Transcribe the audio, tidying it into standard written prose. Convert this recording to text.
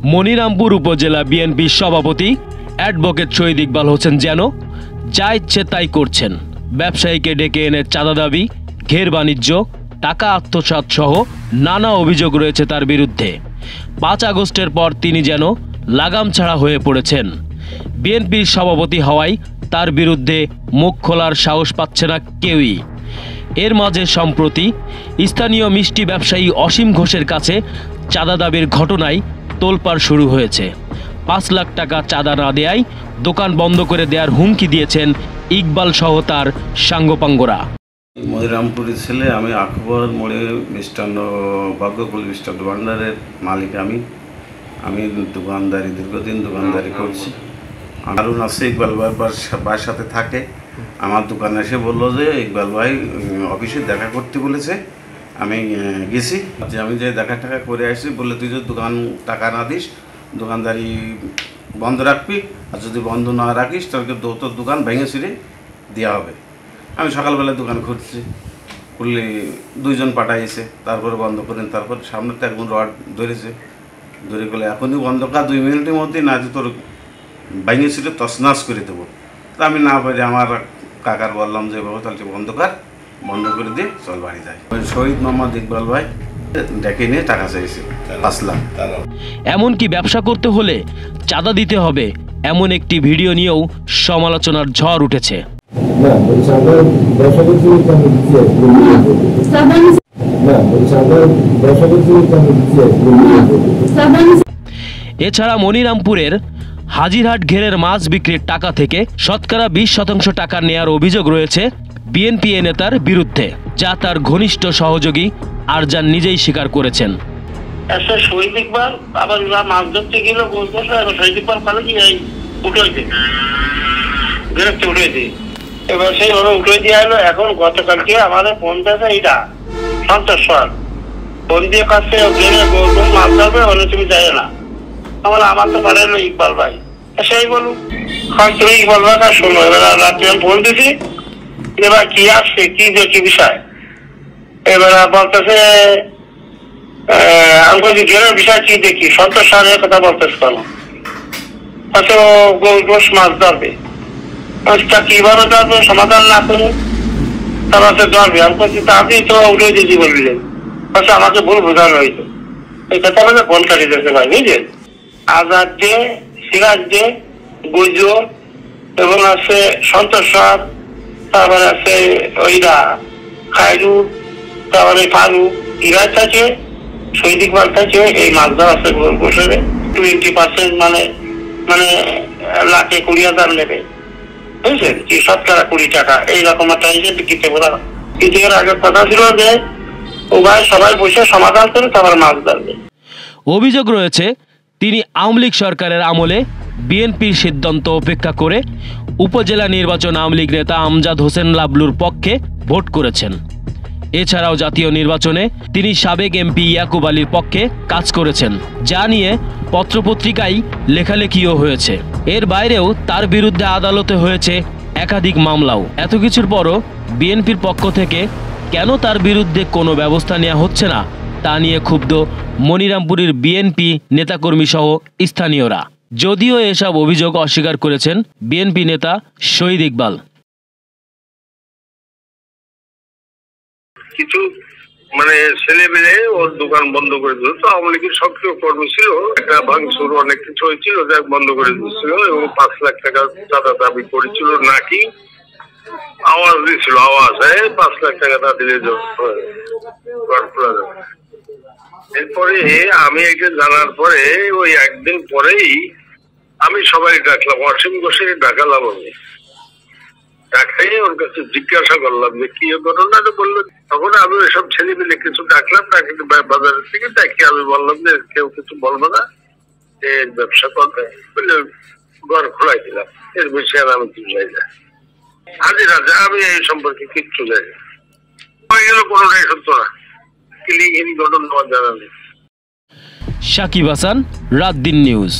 মনিরামপুর উপজেলা বিএনপির সভাপতি অ্যাডভোকেট শহীদ ইকবাল হোসেন যেন যা ইচ্ছে তাই করছেন। ব্যবসায়ীকে ডেকে এনে চাঁদা দাবি, ঘের বাণিজ্য, টাকা আত্মসাৎ সহ নানা অভিযোগ রয়েছে তার বিরুদ্ধে। 5 আগস্টের পর তিনি যেন লাগাম ছাড়া হয়ে পড়েছেন। বিএনপির সভাপতি হওয়ায় তার বিরুদ্ধে মুখ খোলার সাহস পাচ্ছে না কেউই। এর মাঝে সম্প্রতি স্থানীয় মিষ্টি ব্যবসায়ী অসীম ঘোষের কাছে চাঁদা দাবির ঘটনায় তোলপাড় শুরু হয়েছে। 5 লাখ টাকা চাঁদা না দেয়ায় দোকান বন্ধ করে দেওয়ার হুমকি দিয়েছেন ইকবাল সহ তার সাঙ্গপাঙ্গরা। মনিরামপুরের ছেলে আমি, আকবর মোড়ে মিষ্টান্ন ভাগ্যকুল মিষ্টান্ন ভান্ডারের মালিক আমি দোকানদারি দীর্ঘদিন দোকানদারি করছি। হারুন আছে ইকবাল ভাইয়ের সাথে থাকে। আমার দোকানে এসে বললো যে ইকবাল ভাই অফিসে দেখা করতে বলেছে। আমি গেছি, আমি যে দেখা টাকা করে আসছি, বললে তুই যদি দোকান টাকা না দিস দোকানদারি বন্ধ রাখবি, আর যদি বন্ধ না রাখিস তাহলে তোর দোকান ভেঙে ছিঁড়ে দেওয়া হবে। আমি সকালবেলা দোকান খুঁজছি, খুললে 2 জন পাঠাইছে, তারপরে বন্ধ করেন। তারপর সামনে তো একজন রড ধরে গেলে এখনই বন্ধ কর, 2 মিনিটের মধ্যেই না যে তোর ভেঙে ছিঁড়ে তছনছ করে দেবো। তা আমি না পারি আমার কাকার বললাম যে বাবা তাহলে বন্ধ করে দিয়ে চল বাড়ি যায়। শহীদ মোহাম্মদ ইকবাল ভাই ডেকে নিয়ে টাকা চাইছে 5 লাখ। এমনকি ব্যবসা করতে হলে চাঁদা দিতে হবে, এমন একটি ভিডিও নিয়েও সমালোচনার ঝড় উঠেছে। এছাড়া মনিরামপুরের হাজিরহাট ঘেরের মাছ বিক্রির টাকা থেকে শতকরা 20% টাকা নেয়ার অভিযোগ রয়েছে বিএনপি নেতার বিরুদ্ধে, যা তার ঘনিষ্ঠ সহযোগী আরজান নিজেই স্বীকার করেছেন। শহীদ ইকবাল আবার মাছ ধরতে গেল, শহীদ ইকবাল কালে কি উঠেছে, এবার সেইভাবে উঠে দিয়ে এলো। এখন গতকালকে আমাদের ফোন দিয়েছে এইটা সন্তোষ ফোন দিয়ে কাছে মাছ ধরবে, অন্য তুমি যাই না। আমার তো পারে ইকবাল ভাই, সেই বলুন তুমি ইকবাল ভাই আর শোনো। এবার রাত্রে আমি ফোন দিছি, এবার কি আসছে কি বিষয়, এবার বলতেছে আমি বলছি গেলের বিষয় কি দেখি, সন্তোষ সাহেবের কথা বলতেছে কেন, হয়তো গোস মাছ ধরবে, কিভাবে ধরবে সমাধান না করে তারপর ধরবে। আমি বলছি তা আপনি তো উঠে দিয়েছি বললেন, আচ্ছা আমাকে ভুল বোঝানো হয়েছে। এই কথা বলে ফোন কাটিয়ে দিতে ভাই, বুঝলেন। আজাদ দে, সিরাজ দে, গুজো এবং আছে সন্তোষ সাহেব, তারপরে আছে ওইরা খায়রু, তারপরে ফারু, ইরাজ আছে, শহীদ ইকবাল থাকে। এই মাছ ধরা আছে বছরে 20% মানে লাখে 20,000 নেবে, বুঝছেন, কি শতকরা 20 টাকা এইরকম একটা হিসেবে বিক্রিতে বলা। কিন্তু এর আগের কথা ছিল যে ও ভাই সবাই বসে সমাধান করে তারপর মাছ ধরবে। অভিযোগ রয়েছে তিনি আওয়ামী লীগ সরকারের আমলে বিএনপির সিদ্ধান্ত উপেক্ষা করে উপজেলা নির্বাচন আওয়ামী লীগ নেতা আমজাদ হোসেন লাবলুর পক্ষে ভোট করেছেন। এছাড়াও জাতীয় নির্বাচনে তিনি সাবেক এমপি ইয়াকুব আলীর পক্ষে কাজ করেছেন, যা নিয়ে পত্রপত্রিকায় লেখালেখিও হয়েছে। এর বাইরেও তার বিরুদ্ধে আদালতে হয়েছে একাধিক মামলাও। এত কিছুর পরও বিএনপির পক্ষ থেকে কেন তার বিরুদ্ধে কোনো ব্যবস্থা নেওয়া হচ্ছে না তা নিয়ে ক্ষুব্ধ মনিরামপুরের বিএনপি নেতাকর্মী সহ স্থানীয়রা। যদিও এসব অভিযোগ অস্বীকার করেছেন বিএনপি নেতা শহীদ ইকবাল। কিছু ছেলে মেয়ে ওর দোকান বন্ধ করে দিল, তো আওয়ামী লীগের সক্রিয় কর্মী ছিল, একটা ভাঙচুর অনেক কিছু হয়েছিল, যাক বন্ধ করে দিচ্ছিল এবং 5 লাখ টাকা চাঁদা দাবি করেছিল নাকি, আওয়াজ দিয়েছিল, আওয়াজ 5 লাখ টাকা না দিলে খোলা যাবে। এরপরে আমি এটা জানার পরে ওই একদিন পরেই আমি সবাই ডাকলাম, অসীম ঘোষের ডাকালাম। আমি ডাকাই ওর কাছে জিজ্ঞাসা করলাম যে কি ঘটনাটা বললো। তখন আমি ওইসব ছেলে মিলে কিছু ডাকলাম, বাজারের থেকে ডাকি আমি বললাম যে কেউ কিছু বলবো না, ব্যবসা করবে বলে ঘর খোলাই দিলাম। এর বেশি আর আমি কিছু যাই না। হাজির আছে, আমি এই সম্পর্কে কিচ্ছু যাই না। হয়ে গেল, কোনোটাই সত্য না, ঘটনা আমার জানা নেই। সাকিব হাসান, রাত দিন নিউজ।